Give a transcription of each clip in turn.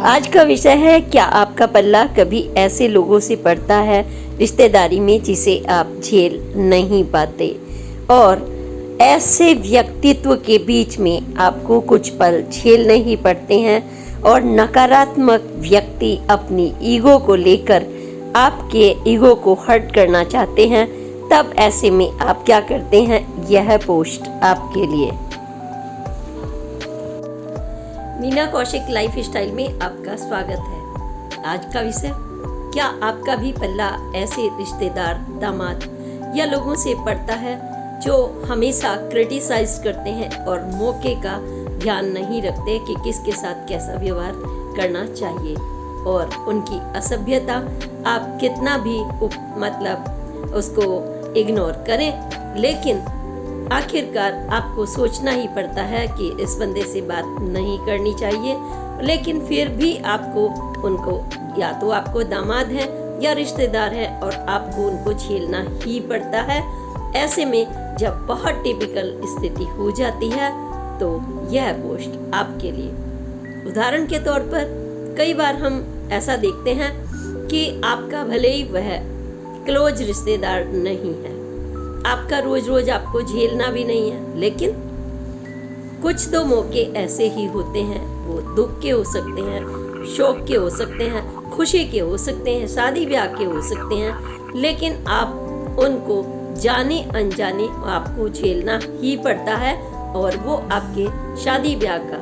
आज का विषय है, क्या आपका पल्ला कभी ऐसे लोगों से पड़ता है रिश्तेदारी में जिसे आप झेल नहीं पाते, और ऐसे व्यक्तित्व के बीच में आपको कुछ पल झेल नहीं पड़ते हैं और नकारात्मक व्यक्ति अपनी ईगो को लेकर आपके ईगो को हर्ट करना चाहते हैं, तब ऐसे में आप क्या करते हैं? यह पोस्ट आपके लिए। मीना कौशिक लाइफ स्टाइल में आपका स्वागत है। आज का विषय, क्या आपका भी पल्ला ऐसे रिश्तेदार, दामाद या लोगों से पड़ता है जो हमेशा क्रिटिसाइज करते हैं और मौके का ध्यान नहीं रखते कि किसके साथ कैसा व्यवहार करना चाहिए, और उनकी असभ्यता आप कितना भी उसको इग्नोर करें, लेकिन आखिरकार आपको सोचना ही पड़ता है कि इस बंदे से बात नहीं करनी चाहिए, लेकिन फिर भी आपको उनको, या तो आपको दामाद है या रिश्तेदार है, और आपको उनको झेलना ही पड़ता है। ऐसे में जब बहुत टिपिकल स्थिति हो जाती है तो यह पोस्ट आपके लिए। उदाहरण के तौर पर कई बार हम ऐसा देखते हैं कि आपका भले ही वह क्लोज रिश्तेदार नहीं है, आपका रोज रोज आपको झेलना भी नहीं है, लेकिन कुछ तो मौके ऐसे ही होते हैं, वो दुख के हो सकते हैं, शोक के हो सकते हैं, खुशी के हो सकते हैं, शादी ब्याह के हो सकते हैं, लेकिन आप उनको जाने अनजाने आपको झेलना ही पड़ता है, और वो आपके शादी ब्याह का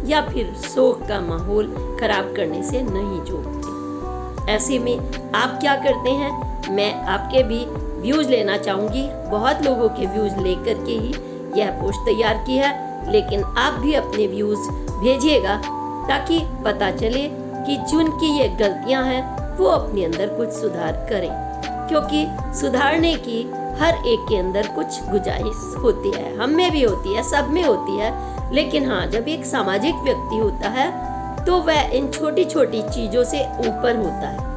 या फिर शोक का माहौल खराब करने से नहीं चूकते। ऐसे में आप क्या करते हैं? मैं आपके भी व्यूज लेना चाहूँगी। बहुत लोगों के व्यूज लेकर के ही यह पोस्ट तैयार की है, लेकिन आप भी अपने व्यूज भेजिएगा ताकि पता चले कि जिनकी ये गलतियां हैं वो अपने अंदर कुछ सुधार करें, क्योंकि सुधारने की हर एक के अंदर कुछ गुंजाइश होती है, हम में भी होती है, सब में होती है, लेकिन हाँ, जब एक सामाजिक व्यक्ति होता है तो वह इन छोटी छोटी चीजों से ऊपर होता है।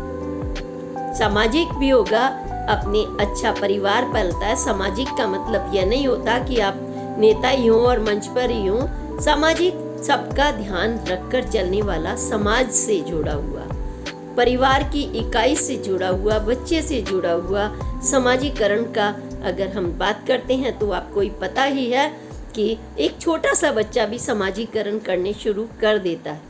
सामाजिक भी होगा, अपने अच्छा परिवार पालता है। सामाजिक का मतलब यह नहीं होता कि आप नेता ही हों और मंच पर ही हों। सामाजिक सबका ध्यान रखकर चलने वाला, समाज से जुड़ा हुआ, परिवार की इकाई से जुड़ा हुआ, बच्चे से जुड़ा हुआ समाजीकरण का अगर हम बात करते हैं तो आपको ही पता ही है कि एक छोटा सा बच्चा भी समाजीकरण करने शुरू कर देता है।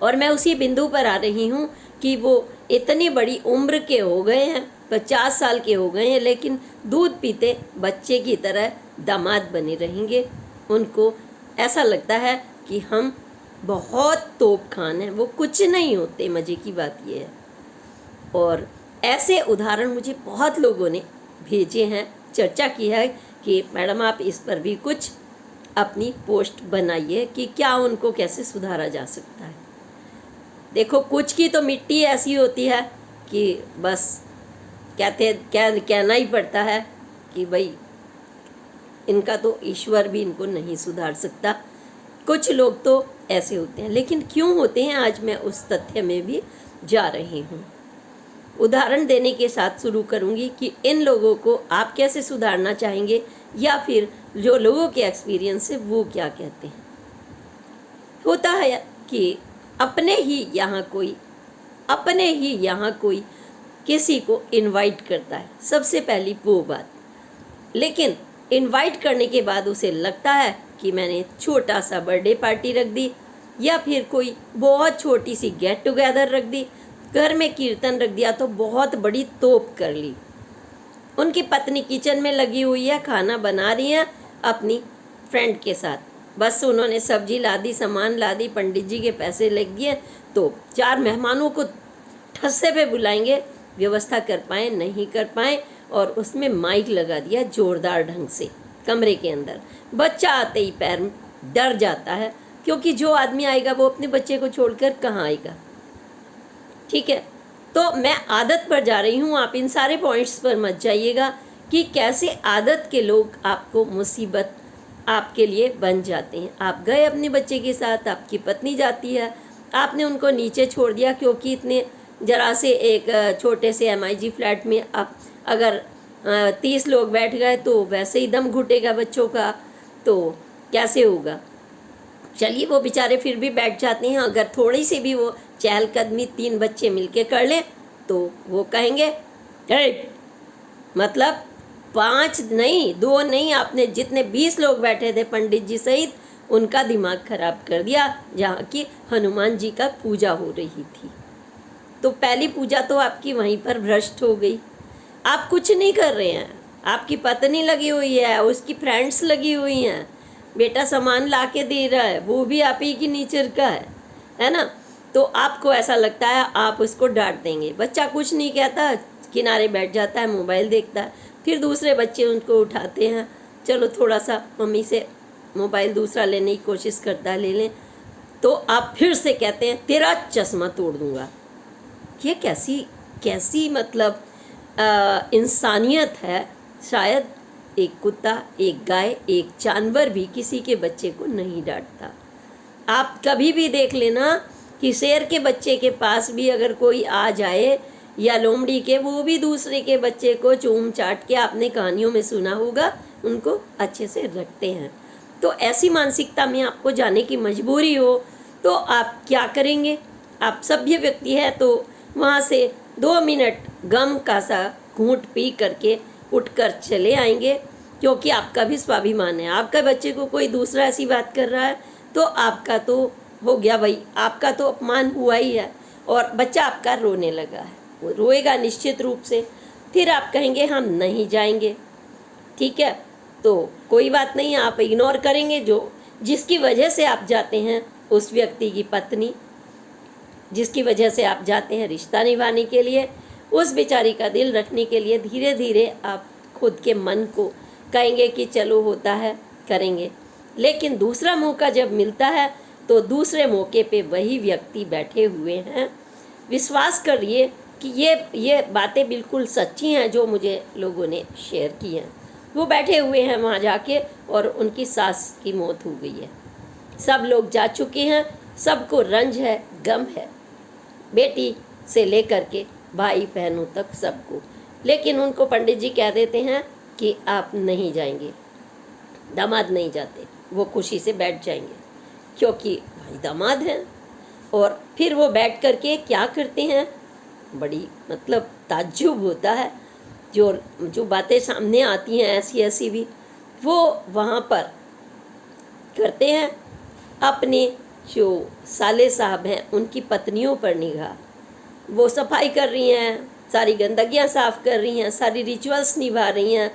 और मैं उसी बिंदु पर आ रही हूँ कि वो इतनी बड़ी उम्र के हो गए हैं, 50 साल के हो गए हैं, लेकिन दूध पीते बच्चे की तरह दामाद बने रहेंगे। उनको ऐसा लगता है कि हम बहुत तोप खान हैं, वो कुछ नहीं होते। मज़े की बात ये है, और ऐसे उदाहरण मुझे बहुत लोगों ने भेजे हैं, चर्चा की है कि मैडम आप इस पर भी कुछ अपनी पोस्ट बनाइए कि क्या उनको कैसे सुधारा जा सकता है। देखो, कुछ की तो मिट्टी ऐसी होती है कि बस कहना ही पड़ता है कि भाई इनका तो ईश्वर भी इनको नहीं सुधार सकता। कुछ लोग तो ऐसे होते हैं, लेकिन क्यों होते हैं, आज मैं उस तथ्य में भी जा रही हूँ। उदाहरण देने के साथ शुरू करूँगी कि इन लोगों को आप कैसे सुधारना चाहेंगे, या फिर जो लोगों के एक्सपीरियंस है वो क्या कहते हैं। होता है कि अपने ही यहाँ कोई किसी को इनवाइट करता है, सबसे पहली वो बात, लेकिन इनवाइट करने के बाद उसे लगता है कि मैंने छोटा सा बर्थडे पार्टी रख दी, या फिर कोई बहुत छोटी सी गेट टुगेदर रख दी, घर में कीर्तन रख दिया तो बहुत बड़ी तोप कर ली। उनकी पत्नी किचन में लगी हुई है, खाना बना रही है अपनी फ्रेंड के साथ, बस उन्होंने सब्जी ला दी, सामान ला दी, पंडित जी के पैसे लग दिए तो 4 मेहमानों को ठस्से पे बुलाएंगे, व्यवस्था कर पाए नहीं कर पाए, और उसमें माइक लगा दिया जोरदार ढंग से कमरे के अंदर। बच्चा आते ही पैर में डर जाता है, क्योंकि जो आदमी आएगा वो अपने बच्चे को छोड़कर कहाँ आएगा। ठीक है, तो मैं आदत पर जा रही हूँ, आप इन सारे पॉइंट्स पर मत जाइएगा कि कैसे आदत के लोग आपको मुसीबत आपके लिए बन जाते हैं। आप गए अपने बच्चे के साथ, आपकी पत्नी जाती है, आपने उनको नीचे छोड़ दिया, क्योंकि इतने जरा से एक छोटे से MIG फ्लैट में आप अगर 30 लोग बैठ गए तो वैसे ही दम घुटेगा बच्चों का, तो कैसे होगा। चलिए वो बेचारे फिर भी बैठ जाते हैं, अगर थोड़ी सी भी वो चहलकदमी 3 बच्चे मिलके कर लें तो वो कहेंगे मतलब 5 नहीं 2 नहीं, आपने जितने 20 लोग बैठे थे पंडित जी सहित उनका दिमाग खराब कर दिया, जहाँ की हनुमान जी का पूजा हो रही थी। तो पहली पूजा तो आपकी वहीं पर भ्रष्ट हो गई। आप कुछ नहीं कर रहे हैं, आपकी पत्नी लगी हुई है, उसकी फ्रेंड्स लगी हुई हैं, बेटा सामान ला के दे रहा है, वो भी आप ही की नीचर का है ना। तो आपको ऐसा लगता है आप उसको डांट देंगे, बच्चा कुछ नहीं कहता, किनारे बैठ जाता है, मोबाइल देखता है। फिर दूसरे बच्चे उनको उठाते हैं, चलो थोड़ा सा मम्मी से मोबाइल दूसरा लेने की कोशिश करता है, ले लें, तो आप फिर से कहते हैं तेरा चश्मा तोड़ दूंगा। ये कैसी मतलब इंसानियत है। शायद एक कुत्ता, एक गाय, एक जानवर भी किसी के बच्चे को नहीं डांटता। आप कभी भी देख लेना कि शेर के बच्चे के पास भी अगर कोई आ जाए या लोमड़ी के, वो भी दूसरे के बच्चे को चूम चाट के, आपने कहानियों में सुना होगा, उनको अच्छे से रखते हैं। तो ऐसी मानसिकता में आपको जाने की मजबूरी हो तो आप क्या करेंगे? आप सभ्य व्यक्ति है तो वहाँ से 2 मिनट गम का सा घूंट पी करके उठकर चले आएंगे, क्योंकि आपका भी स्वाभिमान है। आपका बच्चे को कोई दूसरा ऐसी बात कर रहा है तो आपका तो हो गया भाई, आपका तो अपमान हुआ ही है, और बच्चा आपका रोने लगा है, वो रोएगा निश्चित रूप से। फिर आप कहेंगे हम नहीं जाएंगे, ठीक है, तो कोई बात नहीं, आप इग्नोर करेंगे। जिसकी वजह से आप जाते हैं, उस व्यक्ति की पत्नी, जिसकी वजह से आप जाते हैं रिश्ता निभाने के लिए, उस बेचारी का दिल रखने के लिए, धीरे धीरे आप खुद के मन को कहेंगे कि चलो होता है करेंगे। लेकिन दूसरा मौका जब मिलता है तो दूसरे मौके पे वही व्यक्ति बैठे हुए हैं। विश्वास करिए कि ये बातें बिल्कुल सच्ची हैं जो मुझे लोगों ने शेयर की हैं। वो बैठे हुए हैं वहाँ जाके और उनकी सास की मौत हो गई है, सब लोग जा चुके हैं, सबको रंज है, गम है, बेटी से लेकर के भाई बहनों तक सबको। लेकिन उनको पंडित जी कह देते हैं कि आप नहीं जाएंगे, दामाद नहीं जाते, वो खुशी से बैठ जाएंगे क्योंकि भाई दामाद हैं। और फिर वो बैठ करके क्या करते हैं, बड़ी मतलब ताज्जुब होता है, जो बातें सामने आती हैं ऐसी ऐसी भी, वो वहाँ पर करते हैं। अपने जो साले साहब हैं उनकी पत्नियों पर निगाह, वो सफाई कर रही हैं, सारी गंदगियाँ साफ़ कर रही हैं, सारी रिचुअल्स निभा रही हैं,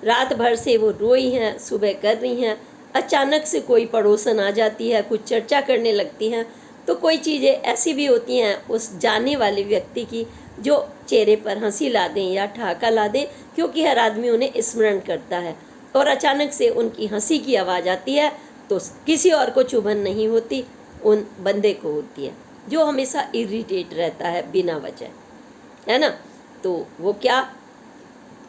रात भर से वो रोई हैं, सुबह कर रही हैं। अचानक से कोई पड़ोसन आ जाती है, कुछ चर्चा करने लगती हैं, तो कोई चीज़ें ऐसी भी होती हैं उस जाने वाले व्यक्ति की जो चेहरे पर हंसी ला दें या ठहाका ला दें, क्योंकि हर आदमी उन्हें स्मरण करता है। और अचानक से उनकी हंसी की आवाज़ आती है तो किसी और को चुभन नहीं होती, उन बंदे को होती है जो हमेशा इरिटेट रहता है बिना वजह, है ना। तो वो क्या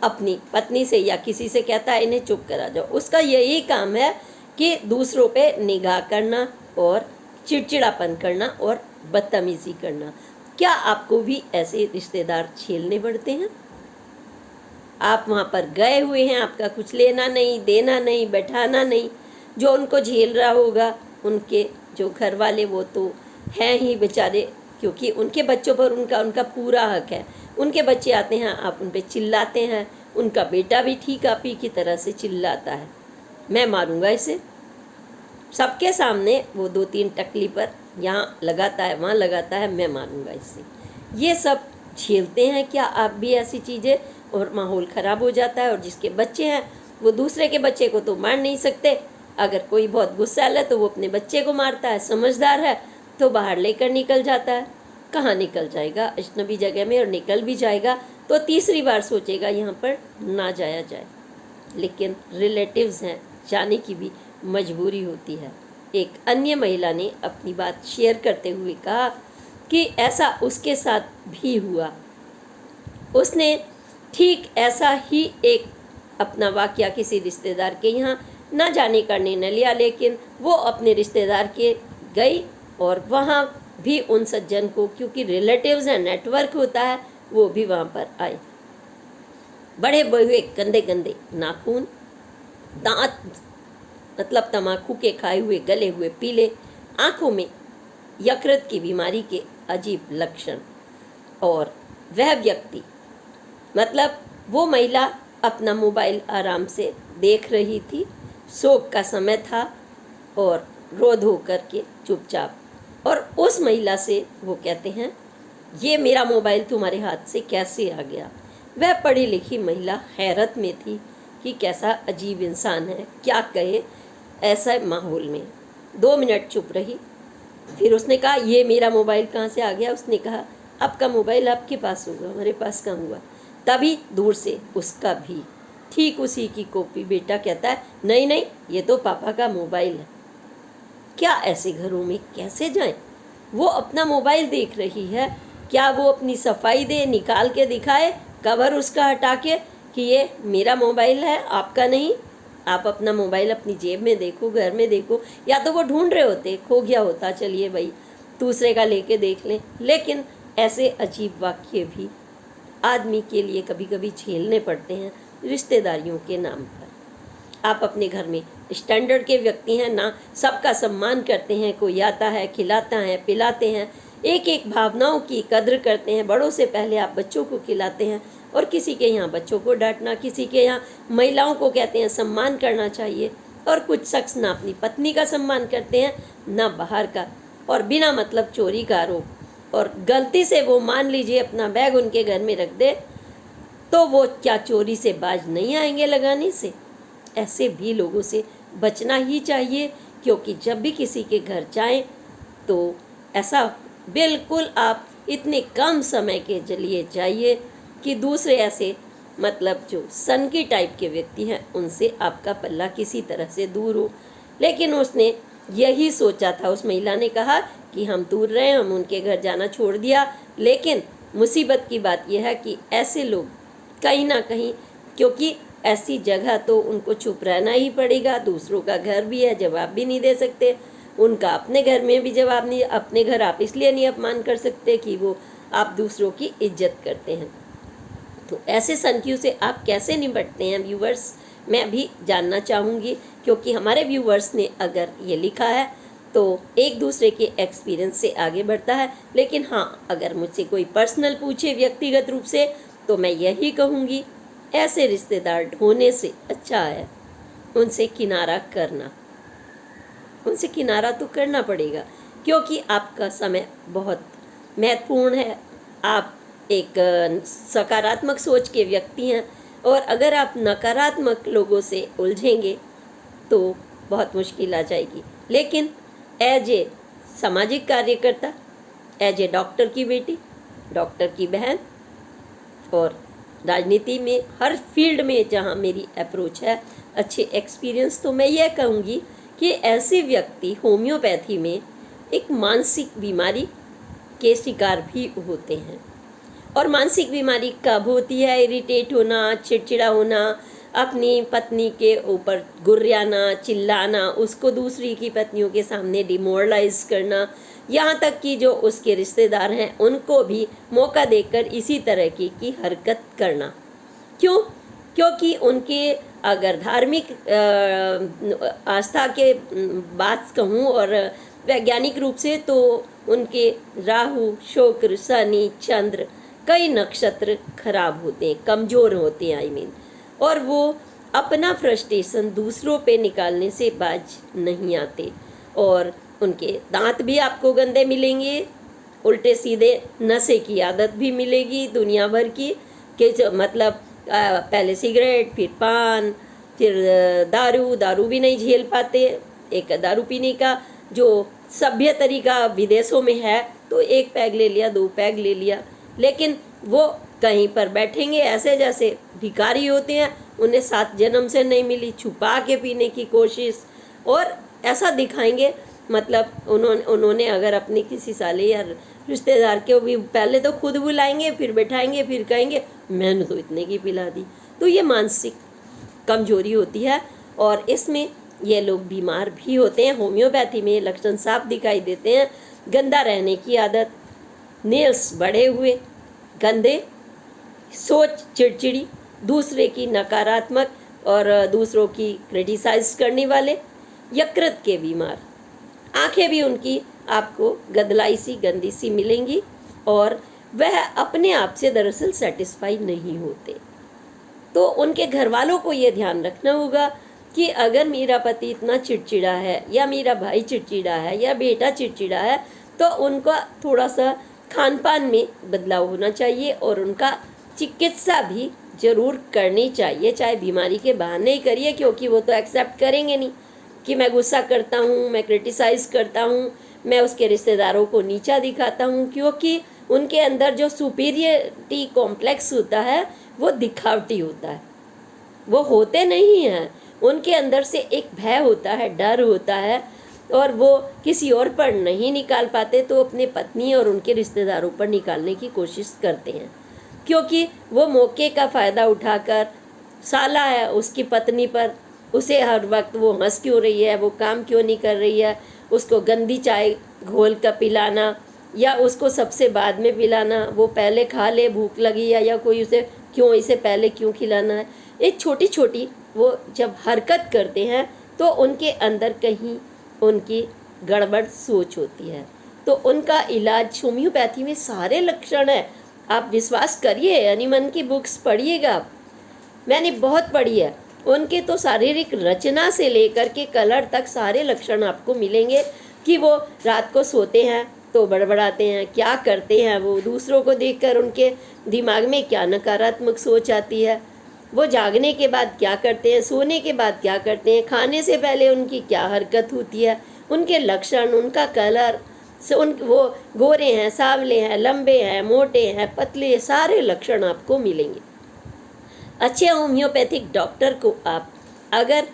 अपनी पत्नी से या किसी से कहता है इन्हें चुप करा जाओ। उसका यही काम है कि दूसरों पे निगाह करना और चिड़चिड़ापन करना और बदतमीज़ी करना। क्या आपको भी ऐसे रिश्तेदार झेलने पड़ते हैं? आप वहाँ पर गए हुए हैं, आपका कुछ लेना नहीं, देना नहीं, बैठाना नहीं, जो उनको झेल रहा होगा उनके जो घर वाले वो तो हैं ही बेचारे, क्योंकि उनके बच्चों पर उनका पूरा हक है। उनके बच्चे आते हैं, आप उन पर चिल्लाते हैं, उनका बेटा भी ठीक आप ही की तरह से चिल्लाता है, मैं मारूंगा इसे, सबके सामने वो 2-3 टकली पर यहाँ लगाता है, वहाँ लगाता है, मैं मारूंगा इससे। ये सब झेलते हैं क्या आप भी ऐसी चीज़ें? और माहौल ख़राब हो जाता है। और जिसके बच्चे हैं वो दूसरे के बच्चे को तो मार नहीं सकते, अगर कोई बहुत गुस्सैल है तो वो अपने बच्चे को मारता है, समझदार है तो बाहर लेकर निकल जाता है। कहाँ निकल जाएगा अजनबी जगह में, और निकल भी जाएगा तो तीसरी बार सोचेगा यहाँ पर ना जाया जाए। लेकिन रिलेटिव्स हैं, जाने की भी मजबूरी होती है। एक अन्य महिला ने अपनी बात शेयर करते हुए कहा कि ऐसा उसके साथ भी हुआ। उसने ठीक ऐसा ही एक अपना वाकया किसी रिश्तेदार के यहाँ ना जाने का निर्णय लिया, लेकिन वो अपने रिश्तेदार के गई और वहाँ भी उन सज्जन को, क्योंकि रिलेटिव्स हैं, नेटवर्क होता है, वो भी वहाँ पर आए। बड़े बड़े गंदे गंदे नाखून, दांत मतलब तम्बाकू के खाए हुए गले हुए पीले, आंखों में यकृत की बीमारी के अजीब लक्षण। और वह व्यक्ति मतलब वो महिला अपना मोबाइल आराम से देख रही थी, शोक का समय था, और रो धो करके चुपचाप। और उस महिला से वो कहते हैं, ये मेरा मोबाइल तुम्हारे हाथ से कैसे आ गया। वह पढ़ी लिखी महिला हैरत में थी कि कैसा अजीब इंसान है, क्या कहे ऐसा माहौल में। 2 मिनट चुप रही, फिर उसने कहा, ये मेरा मोबाइल कहाँ से आ गया। उसने कहा, आपका मोबाइल आपके पास होगा, हमारे पास कहाँ हुआ। तभी दूर से उसका भी ठीक उसी की कॉपी बेटा कहता है, नहीं नहीं, ये तो पापा का मोबाइल है। क्या ऐसे घरों में कैसे जाएं? वो अपना मोबाइल देख रही है, क्या वो अपनी सफाई दे, निकाल के दिखाए कवर उसका हटा के कि ये मेरा मोबाइल है, आपका नहीं। आप अपना मोबाइल अपनी जेब में देखो, घर में देखो, या तो वो ढूंढ रहे होते, खो गया होता, चलिए भाई दूसरे का लेके देख लें। लेकिन ऐसे अजीब वाक्य भी आदमी के लिए कभी कभी झेलने पड़ते हैं रिश्तेदारियों के नाम पर। आप अपने घर में स्टैंडर्ड के व्यक्ति हैं ना, सबका सम्मान करते हैं, कोई आता है खिलाता है पिलाते हैं, एक एक भावनाओं की कद्र करते हैं। बड़ों से पहले आप बच्चों को खिलाते हैं, और किसी के यहाँ बच्चों को डांटना, किसी के यहाँ महिलाओं को कहते हैं सम्मान करना चाहिए, और कुछ शख्स ना अपनी पत्नी का सम्मान करते हैं ना बाहर का, और बिना मतलब चोरी का आरोप। और गलती से वो मान लीजिए अपना बैग उनके घर में रख दे, तो वो क्या चोरी से बाज नहीं आएंगे लगाने से। ऐसे भी लोगों से बचना ही चाहिए, क्योंकि जब भी किसी के घर जाएं तो ऐसा बिल्कुल आप इतने कम समय के लिए जाइए कि दूसरे ऐसे मतलब जो सनकी टाइप के व्यक्ति हैं उनसे आपका पल्ला किसी तरह से दूर हो। लेकिन उसने यही सोचा था, उस महिला ने कहा कि हम दूर रहे, हम उनके घर जाना छोड़ दिया। लेकिन मुसीबत की बात यह है कि ऐसे लोग कहीं ना कहीं, क्योंकि ऐसी जगह तो उनको चुप रहना ही पड़ेगा, दूसरों का घर भी है, जवाब भी नहीं दे सकते, उनका अपने घर में भी जवाब नहीं, अपने घर आप इसलिए नहीं अपमान कर सकते कि वो आप दूसरों की इज्जत करते हैं। तो ऐसे संख्यों से आप कैसे निपटते हैं व्यूवर्स, मैं भी जानना चाहूँगी, क्योंकि हमारे व्यूवर्स ने अगर ये लिखा है तो एक दूसरे के एक्सपीरियंस से आगे बढ़ता है। लेकिन हाँ, अगर मुझसे कोई पर्सनल पूछे व्यक्तिगत रूप से, तो मैं यही कहूँगी, ऐसे रिश्तेदार ढूंढने से अच्छा है उनसे किनारा करना। उनसे किनारा तो करना पड़ेगा, क्योंकि आपका समय बहुत महत्वपूर्ण है। आप एक सकारात्मक सोच के व्यक्ति हैं, और अगर आप नकारात्मक लोगों से उलझेंगे तो बहुत मुश्किल आ जाएगी। लेकिन एज ए सामाजिक कार्यकर्ता, एज ए डॉक्टर की बेटी, डॉक्टर की बहन, और राजनीति में हर फील्ड में जहाँ मेरी अप्रोच है, अच्छे एक्सपीरियंस, तो मैं यह कहूँगी कि ऐसे व्यक्ति होम्योपैथी में एक मानसिक बीमारी के शिकार भी होते हैं। और मानसिक बीमारी कब होती है? इरिटेट होना, चिड़चिड़ा होना, अपनी पत्नी के ऊपर गुर्रियाना, चिल्लाना, उसको दूसरी की पत्नियों के सामने डिमोरलाइज करना, यहाँ तक कि जो उसके रिश्तेदार हैं उनको भी मौका देकर इसी तरह की हरकत करना। क्यों? क्योंकि उनके अगर धार्मिक आस्था के बात कहूँ और वैज्ञानिक रूप से, तो उनके राहु, शुक्र, शनि, चंद्र, कई नक्षत्र खराब होते हैं, कमज़ोर होते हैं, आई मीन, और वो अपना फ्रस्ट्रेशन दूसरों पे निकालने से बाज नहीं आते। और उनके दांत भी आपको गंदे मिलेंगे, उल्टे सीधे नशे की आदत भी मिलेगी दुनिया भर की, कि मतलब पहले सिगरेट, फिर पान, फिर दारू भी नहीं झेल पाते। एक दारू पीने का जो सभ्य तरीका विदेशों में है, तो 1 पैग ले लिया, 2 पैग ले लिया, लेकिन वो कहीं पर बैठेंगे ऐसे जैसे भिखारी होते हैं, उन्हें 7 जन्म से नहीं मिली, छुपा के पीने की कोशिश, और ऐसा दिखाएंगे। मतलब उन्होंने अगर अपने किसी साले या रिश्तेदार के भी पहले तो खुद बुलाएंगे, फिर बैठाएंगे, फिर कहेंगे मैंने तो इतने की पिला दी। तो ये मानसिक कमजोरी होती है, और इसमें ये लोग बीमार भी होते हैं। होम्योपैथी में लक्षण साफ दिखाई देते हैं: गंदा रहने की आदत, नेल्स बढ़े हुए, गंदे, सोच चिड़चिड़ी, दूसरे की नकारात्मक और दूसरों की क्रिटिसाइज करने वाले, यकृत के बीमार, आंखें भी उनकी आपको गदलाई सी गंदी सी मिलेंगी और वह अपने आप से दरअसल सेटिस्फाई नहीं होते। तो उनके घर वालों को ये ध्यान रखना होगा कि अगर मेरा पति इतना चिड़चिड़ा है या मेरा भाई चिड़चिड़ा है या बेटा चिड़चिड़ा है, तो उनका थोड़ा सा खान पान में बदलाव होना चाहिए और उनका चिकित्सा भी ज़रूर करनी चाहिए, चाहे बीमारी के बहाने ही करिए, क्योंकि वो तो एक्सेप्ट करेंगे नहीं कि मैं गुस्सा करता हूँ, मैं क्रिटिसाइज़ करता हूँ, मैं उसके रिश्तेदारों को नीचा दिखाता हूँ, क्योंकि उनके अंदर जो सुपीरियरिटी कॉम्प्लेक्स होता है वो दिखावटी होता है, वो होते नहीं हैं। उनके अंदर से एक भय होता है, डर होता है और वो किसी और पर नहीं निकाल पाते, तो अपने पत्नी और उनके रिश्तेदारों पर निकालने की कोशिश करते हैं, क्योंकि वो मौके का फ़ायदा उठाकर साला है उसकी पत्नी पर, उसे हर वक्त वो हंस क्यों रही है, वो काम क्यों नहीं कर रही है, उसको गंदी चाय घोल कर पिलाना या उसको सबसे बाद में पिलाना, वो पहले खा ले भूख लगी है, या कोई उसे क्यों इसे पहले क्यों खिलाना है। एक छोटी छोटी वो जब हरकत करते हैं तो उनके अंदर कहीं उनकी गड़बड़ सोच होती है। तो उनका इलाज होम्योपैथी में सारे लक्षण है, आप विश्वास करिए, एनिमन की बुक्स पढ़िएगा आप, मैंने बहुत पढ़ी है। उनके तो शारीरिक रचना से लेकर के कलर तक सारे लक्षण आपको मिलेंगे कि वो रात को सोते हैं तो बड़बड़ाते हैं, क्या करते हैं, वो दूसरों को देखकर उनके दिमाग में क्या नकारात्मक सोच आती है, वो जागने के बाद क्या करते हैं, सोने के बाद क्या करते हैं, खाने से पहले उनकी क्या हरकत होती है, उनके लक्षण, उनका कलर, वो गोरे हैं, सांवले हैं, लंबे हैं, मोटे हैं, पतले, सारे लक्षण आपको मिलेंगे। अच्छे होम्योपैथिक डॉक्टर को आप अगर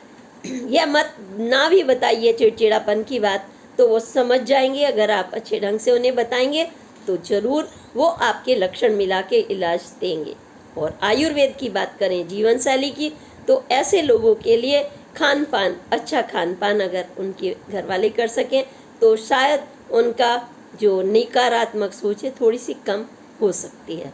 यह मत ना भी बताइए चिड़चिड़ापन की बात, तो वो समझ जाएंगे। अगर आप अच्छे ढंग से उन्हें बताएंगे तो ज़रूर वो आपके लक्षण मिला के इलाज देंगे। और आयुर्वेद की बात करें, जीवन शैली की, तो ऐसे लोगों के लिए खान पान, अच्छा खान पान अगर उनके घर वाले कर सकें तो शायद उनका जो नकारात्मक सोच है थोड़ी सी कम हो सकती है।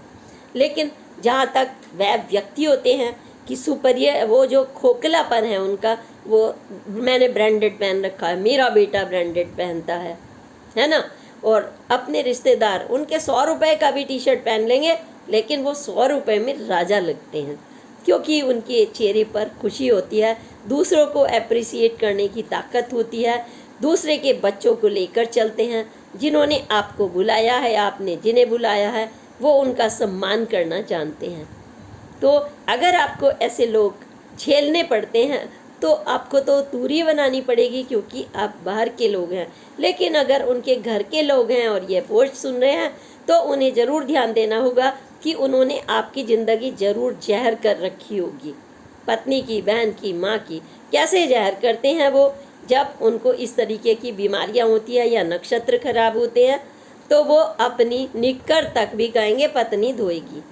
लेकिन जहाँ तक वह व्यक्ति होते हैं कि सुपरियर, वो जो खोखलापन है उनका, वो मैंने ब्रांडेड पहन रखा है, मेरा बेटा ब्रांडेड पहनता है ना, और अपने रिश्तेदार उनके 100 रुपए का भी टी शर्ट पहन लेंगे, लेकिन वो 100 रुपए में राजा लगते हैं, क्योंकि उनके चेहरे पर खुशी होती है, दूसरों को अप्रिसिएट करने की ताकत होती है, दूसरे के बच्चों को लेकर चलते हैं, जिन्होंने आपको बुलाया है, आपने जिन्हें बुलाया है, वो उनका सम्मान करना जानते हैं। तो अगर आपको ऐसे लोग झेलने पड़ते हैं तो आपको तो दूरी बनानी पड़ेगी, क्योंकि आप बाहर के लोग हैं। लेकिन अगर उनके घर के लोग हैं और ये पोस्ट सुन रहे हैं तो उन्हें ज़रूर ध्यान देना होगा कि उन्होंने आपकी ज़िंदगी ज़रूर जहर कर रखी होगी, पत्नी की, बहन की, माँ की। कैसे जहर करते हैं वो? जब उनको इस तरीके की बीमारियाँ होती है या नक्षत्र खराब होते हैं तो वो अपनी निक्कर तक भी कहेंगे पत्नी धोएगी,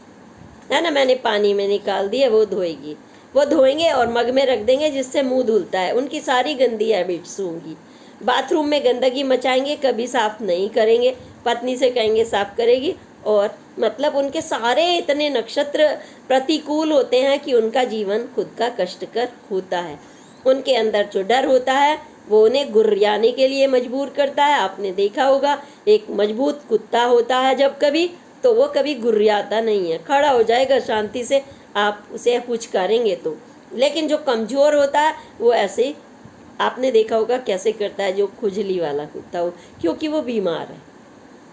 है ना, मैंने पानी में निकाल दिया, वो धोएगी, वो धोएंगे और मग में रख देंगे जिससे मुंह धुलता है। उनकी सारी गंदी हैबिट्स होंगी। बाथरूम में गंदगी मचाएंगे, कभी साफ नहीं करेंगे, पत्नी से कहेंगे साफ करेगी, और मतलब उनके सारे इतने नक्षत्र प्रतिकूल होते हैं कि उनका जीवन खुद का कष्टकर होता है। उनके अंदर जो डर होता है वो उन्हें गुर्रियाने के लिए मजबूर करता है। आपने देखा होगा, एक मजबूत कुत्ता होता है जब कभी, तो वो कभी गुर्रियाता नहीं है, खड़ा हो जाएगा शांति से, आप उसे पुचकारेंगे तो। लेकिन जो कमज़ोर होता है वो ऐसे ही, आपने देखा होगा कैसे करता है, जो खुजली वाला कुत्ता हो, क्योंकि वो बीमार है।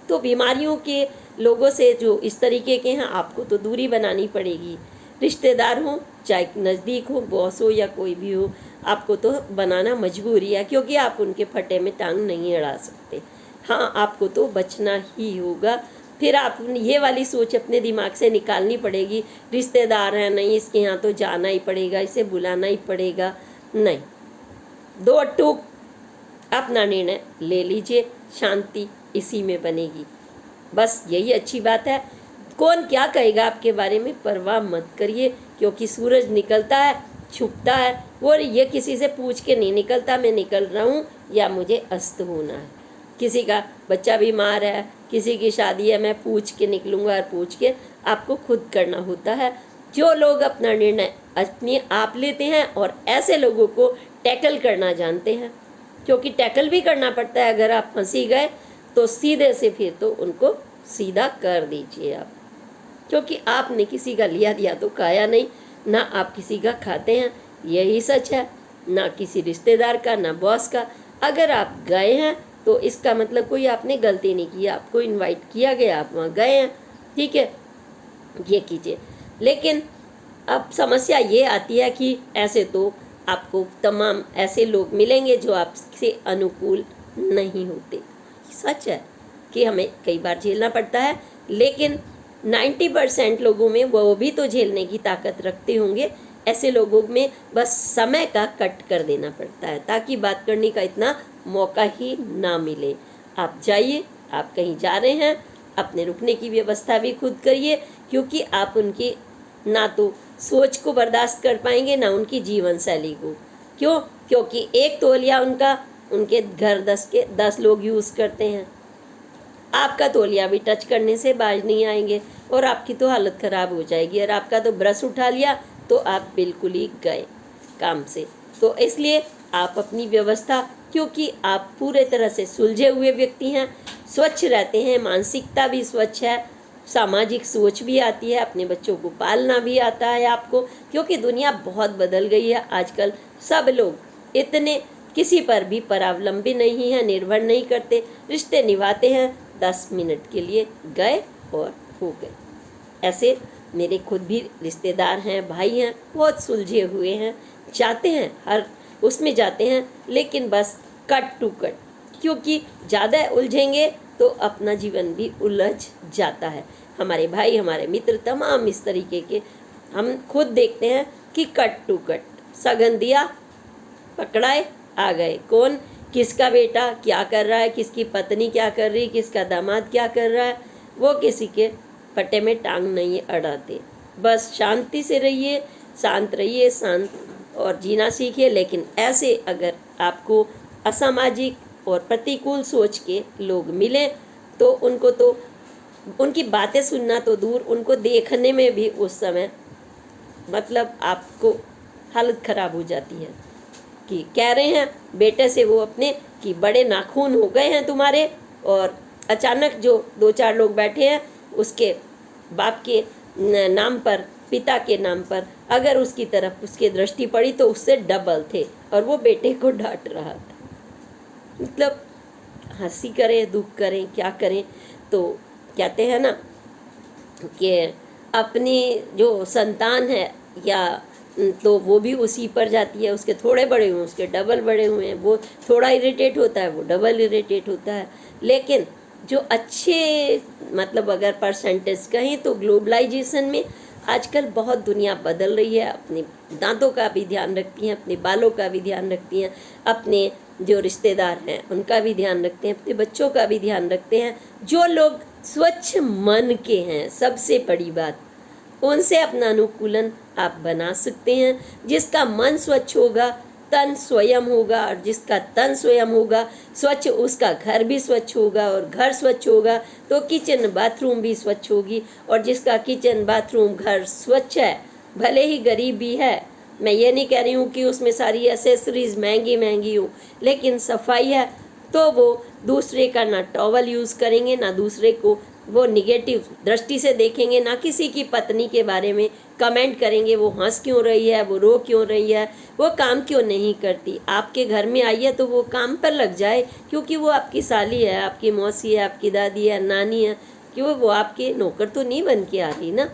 तो बीमारियों के लोगों से जो इस तरीके के हैं, आपको तो दूरी बनानी पड़ेगी। रिश्तेदार हो, चाहे नज़दीक हो, बॉस हो या कोई भी हो, आपको तो बनाना मजबूरी है, क्योंकि आप उनके फटे में टांग नहीं अड़ा सकते। हाँ, आपको तो बचना ही होगा। फिर आप ये वाली सोच अपने दिमाग से निकालनी पड़ेगी, रिश्तेदार हैं, नहीं इसके यहाँ तो जाना ही पड़ेगा, इसे बुलाना ही पड़ेगा। नहीं, दो टूक अपना निर्णय ले लीजिए, शांति इसी में बनेगी। बस यही अच्छी बात है। कौन क्या कहेगा आपके बारे में परवाह मत करिए, क्योंकि सूरज निकलता है, छुपता है, वो ये किसी से पूछ के नहीं निकलता मैं निकल रहा हूँ या मुझे अस्त होना है। किसी का बच्चा बीमार है, किसी की शादी है, मैं पूछ के निकलूँगा, और पूछ के आपको खुद करना होता है। जो लोग अपना निर्णय अपने आप लेते हैं और ऐसे लोगों को टैकल करना जानते हैं, क्योंकि टैकल भी करना पड़ता है। अगर आप फंसी गए तो सीधे से फिर तो उनको सीधा कर दीजिए आप, क्योंकि आपने किसी का लिया दिया तो खाया नहीं, ना आप किसी का खाते हैं, यही सच है, ना किसी रिश्तेदार का, ना बॉस का। अगर आप गए हैं तो इसका मतलब कोई आपने गलती नहीं की, आपको इनवाइट किया गया, आप वहाँ गए हैं, ठीक है, ये कीजिए। लेकिन अब समस्या ये आती है कि ऐसे तो आपको तमाम ऐसे लोग मिलेंगे जो आपसे अनुकूल नहीं होते। सच है कि हमें कई बार झेलना पड़ता है, लेकिन 90% लोगों में वो भी तो झेलने की ताकत रखते होंगे। ऐसे लोगों में बस समय का कट कर देना पड़ता है ताकि बात करने का इतना मौका ही ना मिले। आप जाइए, आप कहीं जा रहे हैं, अपने रुकने की व्यवस्था भी खुद करिए, क्योंकि आप उनकी ना तो सोच को बर्दाश्त कर पाएंगे, ना उनकी जीवन शैली को। क्यों? क्योंकि एक तौलिया उनके घर 10 लोग यूज़ करते हैं। आपका तौलिया भी टच करने से बाज नहीं आएंगे और आपकी तो हालत ख़राब हो जाएगी। और आपका तो ब्रश उठा लिया तो आप बिल्कुल ही गए काम से। तो इसलिए आप अपनी व्यवस्था, क्योंकि आप पूरे तरह से सुलझे हुए व्यक्ति हैं, स्वच्छ रहते हैं, मानसिकता भी स्वच्छ है, सामाजिक सोच भी आती है, अपने बच्चों को पालना भी आता है आपको, क्योंकि दुनिया बहुत बदल गई है आजकल। सब लोग इतने किसी पर भी परावलंबी नहीं है, निर्भर नहीं करते, रिश्ते निभाते हैं, 10 मिनट के लिए गए और हो गए। ऐसे मेरे खुद भी रिश्तेदार हैं, भाई हैं, बहुत सुलझे हुए हैं, जाते हैं हर उसमें जाते हैं, लेकिन बस कट टू कट, क्योंकि ज़्यादा उलझेंगे तो अपना जीवन भी उलझ जाता है। हमारे भाई, हमारे मित्र, तमाम इस तरीके के हम खुद देखते हैं कि कट टू कट, सगन दिया, पकड़ाए, आ गए। कौन किसका बेटा क्या कर रहा है, किसकी पत्नी क्या कर रही, किसका दामाद क्या कर रहा है, वो किसी के पट्टे में टांग नहीं अड़ाते। बस शांति से रहिए, शांत रहिए, शांत और जीना सीखिए। लेकिन ऐसे अगर आपको असामाजिक और प्रतिकूल सोच के लोग मिलें तो उनको तो उनकी बातें सुनना तो दूर, उनको देखने में भी उस समय मतलब आपको हालत ख़राब हो जाती है कि कह रहे हैं बेटे से वो अपने कि बड़े नाखून हो गए हैं तुम्हारे, और अचानक जो 2-4 लोग बैठे हैं उसके बाप के नाम पर, पिता के नाम पर अगर उसकी तरफ उसकी दृष्टि पड़ी तो उससे डबल थे और वो बेटे को डांट रहा था। मतलब हंसी करें, दुख करें, क्या करें। तो कहते हैं ना कि अपनी जो संतान है या तो वो भी उसी पर जाती है, उसके थोड़े बड़े हुए उसके डबल बड़े हुए हैं, वो थोड़ा इरिटेट होता है, वो डबल इरिटेट होता है। लेकिन जो अच्छे मतलब अगर परसेंटेज कहें तो ग्लोबलाइजेशन में आजकल बहुत दुनिया बदल रही है। अपने दांतों का भी ध्यान रखती हैं, अपने बालों का भी ध्यान रखती हैं, अपने जो रिश्तेदार हैं उनका भी ध्यान रखते हैं, अपने बच्चों का भी ध्यान रखते हैं। जो लोग स्वच्छ मन के हैं, सबसे बड़ी बात, उनसे अपना अनुकूलन आप बना सकते हैं। जिसका मन स्वच्छ होगा तन स्वयं होगा, और जिसका तन स्वयं होगा स्वच्छ, उसका घर भी स्वच्छ होगा, और घर स्वच्छ होगा तो किचन बाथरूम भी स्वच्छ होगी। और जिसका किचन बाथरूम घर स्वच्छ है, भले ही गरीब भी है, मैं ये नहीं कह रही हूँ कि उसमें सारी एसेसरीज महंगी महंगी हो, लेकिन सफाई है तो वो दूसरे का ना टॉवल यूज़ करेंगे, ना दूसरे को वो निगेटिव दृष्टि से देखेंगे, ना किसी की पत्नी के बारे में कमेंट करेंगे, वो हंस क्यों रही है, वो रो क्यों रही है, वो काम क्यों नहीं करती। आपके घर में आई है तो वो काम पर लग जाए, क्योंकि वो आपकी साली है, आपकी मौसी है, आपकी दादी है, नानी है, क्यों वो आपके नौकर तो नहीं बन के आ रही ना।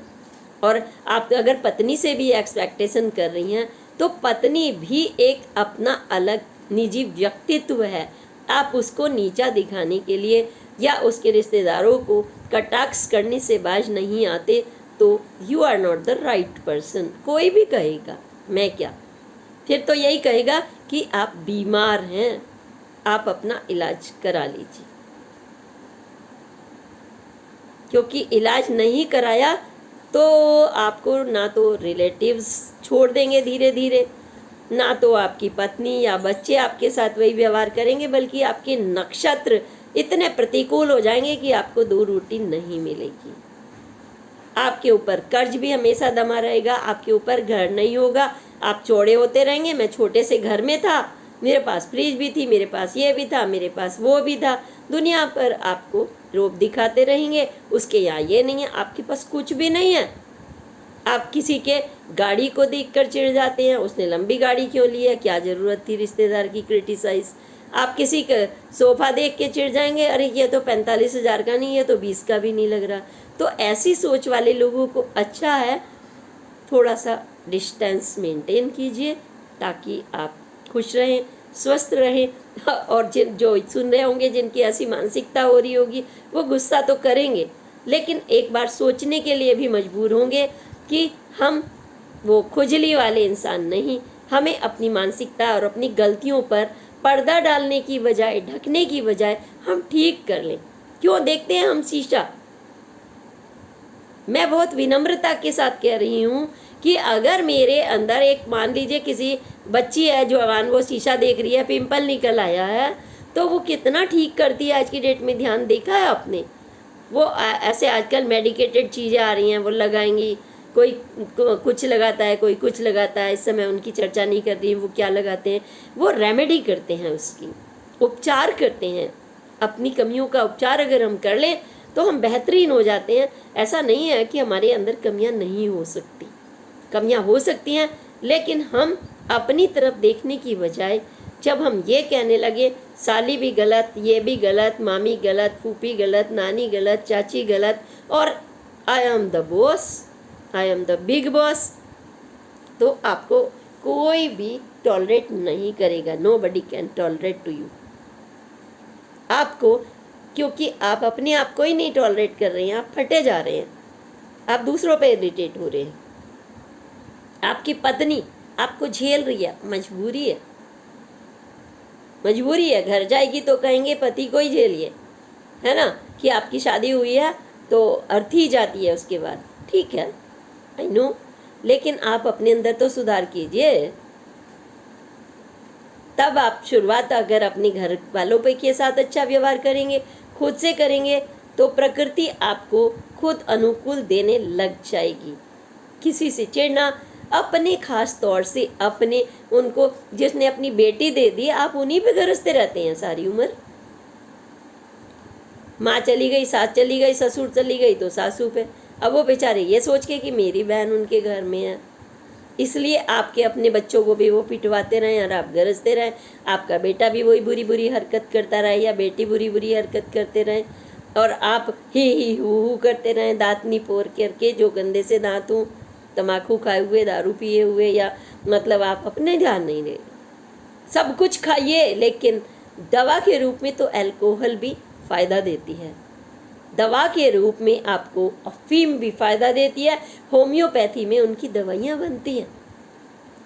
और आप अगर पत्नी से भी एक्सपेक्टेशन कर रही हैं तो पत्नी भी एक अपना अलग निजी व्यक्तित्व है। आप उसको नीचा दिखाने के लिए या उसके रिश्तेदारों को कटाक्ष करने से बाज नहीं आते तो you are not the right person. कोई भी कहेगा, मैं क्या, फिर तो यही कहेगा कि आप बीमार हैं, आप अपना इलाज करा लीजिए। क्योंकि इलाज नहीं कराया तो आपको ना तो रिलेटिव्स छोड़ देंगे धीरे धीरे, ना तो आपकी पत्नी या बच्चे आपके साथ वही व्यवहार करेंगे, बल्कि आपके नक्षत्र इतने प्रतिकूल हो जाएंगे कि आपको 2 रोटी नहीं मिलेगी। आपके ऊपर कर्ज भी हमेशा दमा रहेगा, आपके ऊपर घर नहीं होगा, आप चौड़े होते रहेंगे। मैं छोटे से घर में था मेरे पास फ्रिज भी थी, मेरे पास ये भी था, मेरे पास वो भी था। दुनिया पर आपको रूप दिखाते रहेंगे, उसके यहाँ ये नहीं है, आपके पास कुछ भी नहीं है। आप किसी के गाड़ी को देखकर चिढ़ जाते हैं, उसने लंबी गाड़ी क्यों ली है, क्या ज़रूरत थी रिश्तेदार की क्रिटिसाइज। आप किसी का सोफ़ा देख के चिढ़ जाएंगे, अरे ये तो 45,000 का नहीं, ये तो 20 का भी नहीं लग रहा। तो ऐसी सोच वाले लोगों को अच्छा है थोड़ा सा डिस्टेंस मेंटेन कीजिए, ताकि आप खुश रहें, स्वस्थ रहें। और जो सुन रहे होंगे, जिनकी ऐसी मानसिकता हो रही होगी, वो गुस्सा तो करेंगे, लेकिन एक बार सोचने के लिए भी मजबूर होंगे कि हम वो खुजली वाले इंसान नहीं। हमें अपनी मानसिकता और अपनी गलतियों पर पर्दा डालने की बजाय, ढकने की बजाय हम ठीक कर लें। क्यों देखते हैं हम शीशा? मैं बहुत विनम्रता के साथ कह रही हूँ कि अगर मेरे अंदर एक, मान लीजिए किसी बच्ची है जवान, वो शीशा देख रही है, पिंपल निकल आया है, तो वो कितना ठीक करती है आज की डेट में, ध्यान देखा है आपने? वो ऐसे आजकल मेडिकेटेड चीज़ें आ रही हैं, वो लगाएंगी, कोई कुछ लगाता है, कोई कुछ लगाता है। इस समय उनकी चर्चा नहीं कर रही, वो क्या लगाते हैं, वो रेमेडी करते हैं, उसकी उपचार करते हैं। अपनी कमियों का उपचार अगर हम कर लें तो हम बेहतरीन हो जाते हैं। ऐसा नहीं है कि हमारे अंदर कमियां नहीं हो सकती, कमियां हो सकती हैं, लेकिन हम अपनी तरफ देखने की बजाय जब हम ये कहने लगे साली भी गलत, ये भी गलत, मामी गलत, फूफी गलत, नानी गलत, चाची गलत, और I am the boss, I am the big boss, तो आपको कोई भी टॉलरेट नहीं करेगा। Nobody can tolerate to you. आपको, क्योंकि आप अपने आप को ही नहीं टॉलरेट कर रहे हैं, आप फटे जा रहे हैं, आप दूसरों पे इरिटेट हो रहे हैं। आपकी पत्नी आपको झेल रही है, मजबूरी है, मजबूरी है। घर जाएगी तो कहेंगे पति को ही झेलिए, है ना, कि आपकी शादी हुई है तो अर्थी जाती है उसके बाद। ठीक है, आई नो, लेकिन आप अपने अंदर तो सुधार कीजिए। तब आप शुरुआत अगर अपने घर वालों पे के साथ अच्छा व्यवहार करेंगे, खुद से करेंगे, तो प्रकृति आपको खुद अनुकूल देने लग जाएगी। किसी से चिढ़ना, अपने खास तौर से अपने, उनको जिसने अपनी बेटी दे दी, आप उन्हीं पे गरजते रहते हैं सारी उम्र। माँ चली गई, सास चली गई, ससुर चली गई तो सासू पे। अब वो बेचारे ये सोच के कि मेरी बहन उनके घर में है, इसलिए आपके अपने बच्चों को भी वो पिटवाते रहें और आप गरजते रहें। आपका बेटा भी वही बुरी बुरी हरकत करता रहे या बेटी बुरी बुरी हरकत करते रहें, और आप ही हू करते रहें, दांत निपोर करके, जो गंदे से दांत हों, तम्बाकू खाए हुए, दारू पिए हुए, या मतलब आप अपने ध्यान नहीं दे। सब कुछ खाइए, लेकिन दवा के रूप में तो अल्कोहल भी फ़ायदा देती है, दवा के रूप में आपको अफीम भी फ़ायदा देती है, होम्योपैथी में उनकी दवाइयाँ बनती हैं।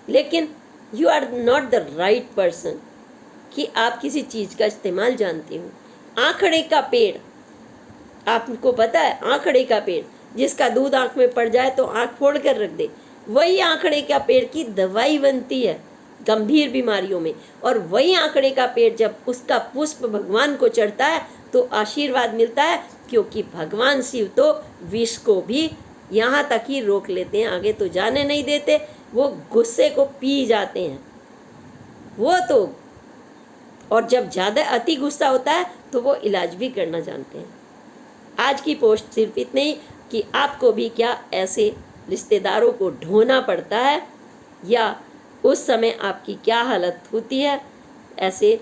लेकिन you are not the right person कि आप किसी चीज़ का इस्तेमाल जानते हो। आंकड़े का पेड़, आपको पता है, आंकड़े का पेड़ जिसका दूध आंख में पड़ जाए तो आंख फोड़ कर रख दे, वही आंकड़े का पेड़ की दवाई बनती है गंभीर बीमारियों में। और वही आंकड़े का पेड़ जब उसका पुष्प भगवान को चढ़ता है तो आशीर्वाद मिलता है, क्योंकि भगवान शिव तो विष को भी यहाँ तक ही रोक लेते हैं, आगे तो जाने नहीं देते। वो गुस्से को पी जाते हैं वो तो, और जब ज़्यादा अति गुस्सा होता है तो वो इलाज भी करना जानते हैं। आज की पोस्ट सिर्फ इतनी ही कि आपको भी क्या ऐसे रिश्तेदारों को ढोना पड़ता है, या उस समय आपकी क्या हालत होती है ऐसे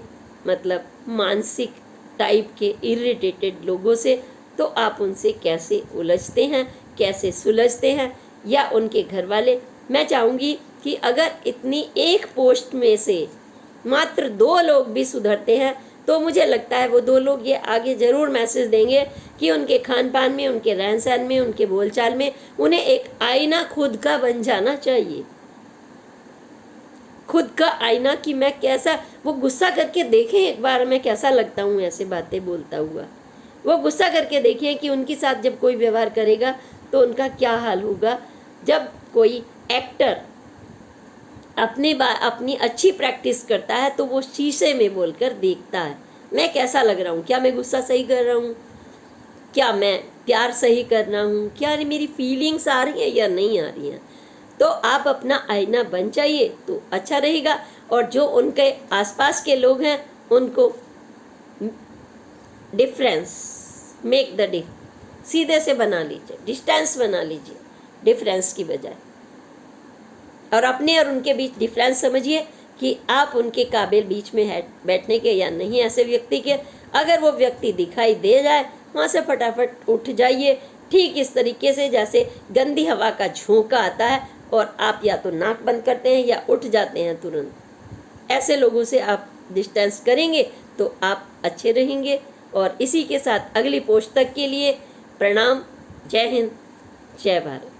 मतलब मानसिक टाइप के इरिटेटेड लोगों से, तो आप उनसे कैसे उलझते हैं, कैसे सुलझते हैं, या उनके घर वाले। मैं चाहूँगी कि अगर इतनी एक पोस्ट में से मात्र 2 लोग भी सुधरते हैं तो मुझे लगता है वो 2 लोग ये आगे ज़रूर मैसेज देंगे कि उनके खान पान में, उनके रहन सहन में, उनके बोलचाल में उन्हें एक आईना खुद का बन जाना चाहिए। खुद का आईना कि मैं कैसा, वो गुस्सा करके देखें एक बार मैं कैसा लगता हूँ ऐसे बातें बोलता हुआ। वो गुस्सा करके देखें कि उनके साथ जब कोई व्यवहार करेगा तो उनका क्या हाल होगा। जब कोई एक्टर अपनी अच्छी प्रैक्टिस करता है तो वो शीशे में बोलकर देखता है, मैं कैसा लग रहा हूँ, क्या मैं गुस्सा सही कर रहा हूँ, क्या मैं प्यार सही कर रहा हूँ, क्या मेरी फीलिंग्स आ रही हैं या नहीं आ रही हैं। तो आप अपना आईना बन जाइए तो अच्छा रहेगा। और जो उनके आसपास के लोग हैं उनको डिफरेंस, मेक द डिफरेंस, सीधे से बना लीजिए, डिस्टेंस बना लीजिए डिफरेंस की बजाय, और अपने और उनके बीच डिफरेंस समझिए कि आप उनके काबिल बीच में है बैठने के या नहीं ऐसे व्यक्ति के। अगर वो व्यक्ति दिखाई दे जाए वहाँ से फटाफट उठ जाइए, ठीक इस तरीके से जैसे गंदी हवा का झोंका आता है और आप या तो नाक बंद करते हैं या उठ जाते हैं तुरंत। ऐसे लोगों से आप डिस्टेंस करेंगे तो आप अच्छे रहेंगे। और इसी के साथ अगली पोस्ट तक के लिए प्रणाम। जय हिंद, जय भारत।